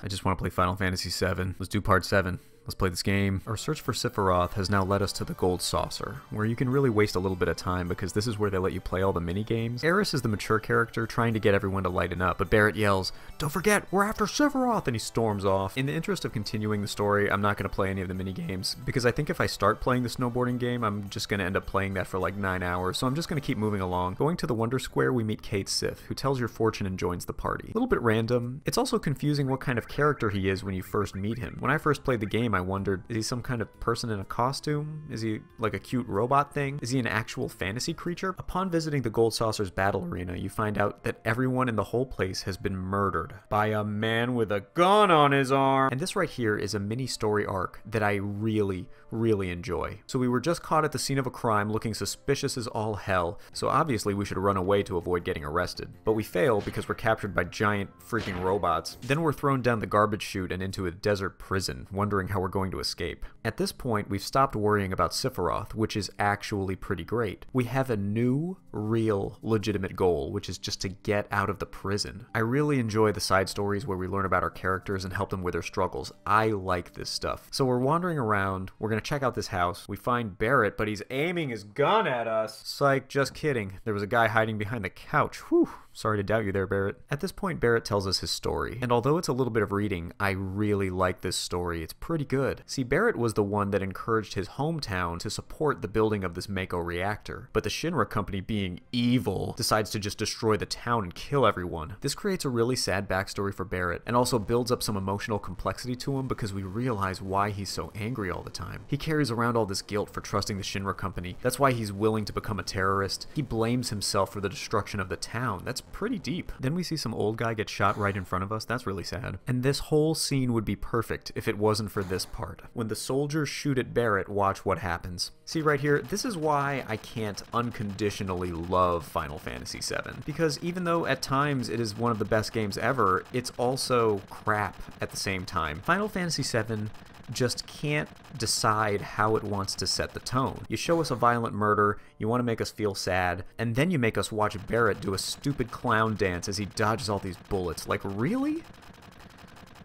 I just want to play Final Fantasy VII. Let's do part 7. Let's play this game. Our search for Sephiroth has now led us to the Gold Saucer, where you can really waste a little bit of time because this is where they let you play all the mini-games. Aeris is the mature character trying to get everyone to lighten up, but Barret yells, "Don't forget, we're after Sephiroth!" and he storms off. In the interest of continuing the story, I'm not going to play any of the mini-games, because I think if I start playing the snowboarding game, I'm just going to end up playing that for like 9 hours, so I'm just going to keep moving along. Going to the Wonder Square, we meet Kate Sif, who tells your fortune and joins the party. A little bit random. It's also confusing what kind of character he is when you first meet him. When I first played the game, I wondered, is he some kind of person in a costume? Is he like a cute robot thing? Is he an actual fantasy creature? Upon visiting the Gold Saucer's battle arena, you find out that everyone in the whole place has been murdered by a man with a gun on his arm. And this right here is a mini story arc that I really enjoy. So we were just caught at the scene of a crime looking suspicious as all hell, so obviously we should run away to avoid getting arrested. But we fail because we're captured by giant freaking robots. Then we're thrown down the garbage chute and into a desert prison, wondering how we're going to escape. At this point, we've stopped worrying about Sephiroth, which is actually pretty great. We have a new, real, legitimate goal, which is just to get out of the prison. I really enjoy the side stories where we learn about our characters and help them with their struggles. I like this stuff. So we're wandering around, we're gonna check out this house. We find Barret, but he's aiming his gun at us. Psych, just kidding. There was a guy hiding behind the couch. Whew. Sorry to doubt you there, Barret. At this point, Barret tells us his story, and although it's a little bit of reading, I really like this story. It's pretty good. See, Barret was the one that encouraged his hometown to support the building of this Mako reactor, but the Shinra company, being evil, decides to just destroy the town and kill everyone. This creates a really sad backstory for Barret, and also builds up some emotional complexity to him because we realize why he's so angry all the time. He carries around all this guilt for trusting the Shinra company. That's why he's willing to become a terrorist. He blames himself for the destruction of the town. That's pretty deep. Then we see some old guy get shot right in front of us. That's really sad. And this whole scene would be perfect if it wasn't for this part. When the soldiers shoot at Barret, watch what happens. See right here, this is why I can't unconditionally love Final Fantasy VII. Because even though at times it is one of the best games ever, it's also crap at the same time. Final Fantasy VII just can't decide how it wants to set the tone. You show us a violent murder, you want to make us feel sad, and then you make us watch Barret do a stupid clown dance as he dodges all these bullets. Like, really?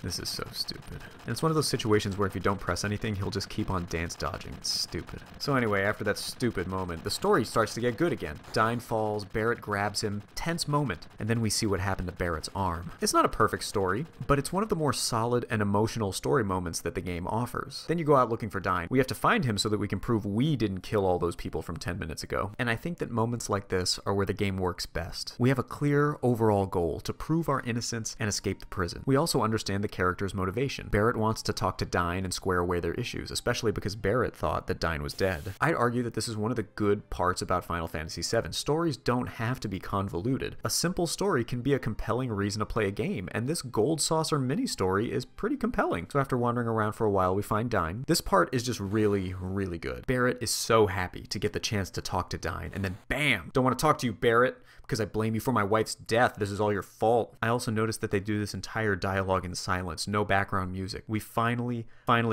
This is so stupid. And it's one of those situations where if you don't press anything, he'll just keep on dance dodging. It's stupid. So anyway, after that stupid moment, the story starts to get good again. Dyne falls, Barret grabs him, tense moment, and then we see what happened to Barret's arm. It's not a perfect story, but it's one of the more solid and emotional story moments that the game offers. Then you go out looking for Dyne. We have to find him so that we can prove we didn't kill all those people from 10 minutes ago. And I think that moments like this are where the game works best. We have a clear overall goal to prove our innocence and escape the prison. We also understand the character's motivation. Barret wants to talk to Dyne and square away their issues, especially because Barret thought that Dyne was dead. I'd argue that this is one of the good parts about Final Fantasy VII. Stories don't have to be convoluted. A simple story can be a compelling reason to play a game, and this Gold Saucer mini-story is pretty compelling. So after wandering around for a while, we find Dyne. This part is just really good. Barret is so happy to get the chance to talk to Dyne, and then BAM! Don't want to talk to you, Barret, because I blame you for my wife's death. This is all your fault. I also noticed that they do this entire dialogue in silence, no background music. We finally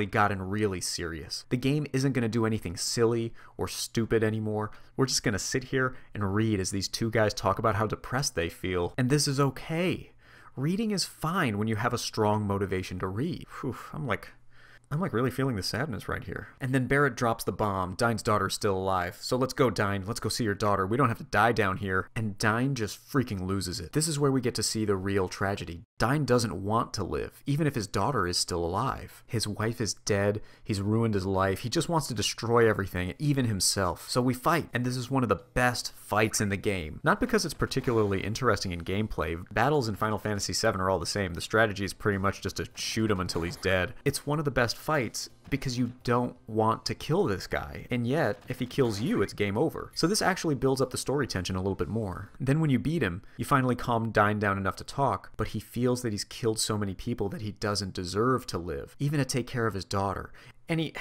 gotten really serious. The game isn't going to do anything silly or stupid anymore. We're just going to sit here and read as these two guys talk about how depressed they feel. And this is okay. Reading is fine when you have a strong motivation to read. Whew, I'm like really feeling the sadness right here. And then Barret drops the bomb. Dyne's daughter's still alive. So let's go, Dyne. Let's go see your daughter. We don't have to die down here. And Dyne just freaking loses it. This is where we get to see the real tragedy. Dyne doesn't want to live, even if his daughter is still alive. His wife is dead. He's ruined his life. He just wants to destroy everything, even himself. So we fight. And this is one of the best fights in the game. Not because it's particularly interesting in gameplay. Battles in Final Fantasy VII are all the same. The strategy is pretty much just to shoot him until he's dead. It's one of the best fights because you don't want to kill this guy, and yet if he kills you, it's game over. So this actually builds up the story tension a little bit more. Then when you beat him, you finally calm Dyne down enough to talk, but he feels that he's killed so many people that he doesn't deserve to live, even to take care of his daughter. And he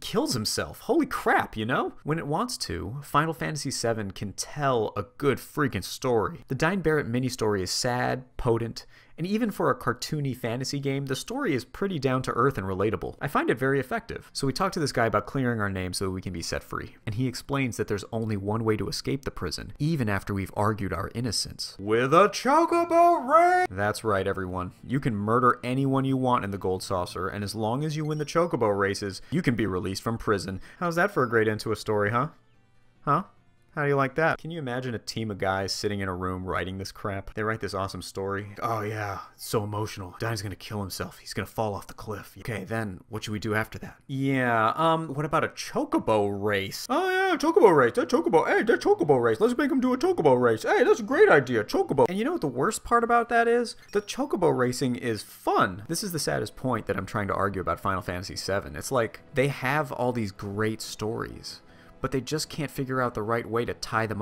kills himself. Holy crap, you know? When it wants to, Final Fantasy VII can tell a good freaking story. The Dyne Barret mini-story is sad, potent, And even for a cartoony fantasy game, the story is pretty down to earth and relatable. I find it very effective. So we talk to this guy about clearing our name so that we can be set free. And he explains that there's only one way to escape the prison, even after we've argued our innocence. With a chocobo race! That's right, everyone. You can murder anyone you want in the Gold Saucer, and as long as you win the chocobo races, you can be released from prison. How's that for a great end to a story, huh? Huh? How do you like that? Can you imagine a team of guys sitting in a room writing this crap? They write this awesome story. Oh yeah, it's so emotional. Danny's gonna kill himself. He's gonna fall off the cliff. Okay, then what should we do after that? Yeah, what about a chocobo race? Oh yeah, chocobo race. That chocobo. Hey, that chocobo race. Let's make him do a chocobo race. Hey, that's a great idea. Chocobo. And you know what the worst part about that is? The chocobo racing is fun. This is the saddest point that I'm trying to argue about Final Fantasy VII. It's like they have all these great stories, but they just can't figure out the right way to tie them